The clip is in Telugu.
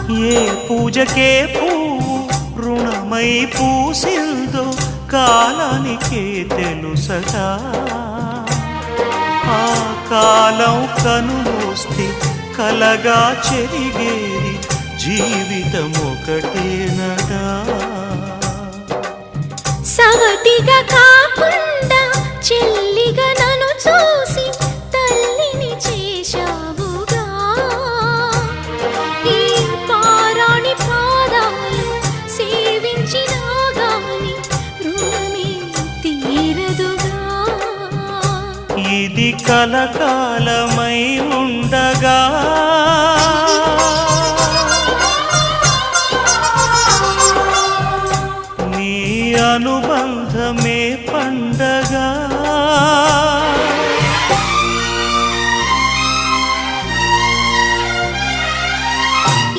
ఏ పూజకే పువ్వు రుణమై పూసిందో కాలానికే తెలుసగా ఆ కాలం కనుమూస్తే కలగా చెరిగేది జీవితం ఒకటేనడా సవతిగా కాకుండా చెల్లిగా నన్ను చూసి తల్లిని చేశావుగా ఈ పారాణి పాదాలు సేవించినా గాని రుణమే తీరదుగా ఇది కలకాలమై ఉండగా నీ అనుభవం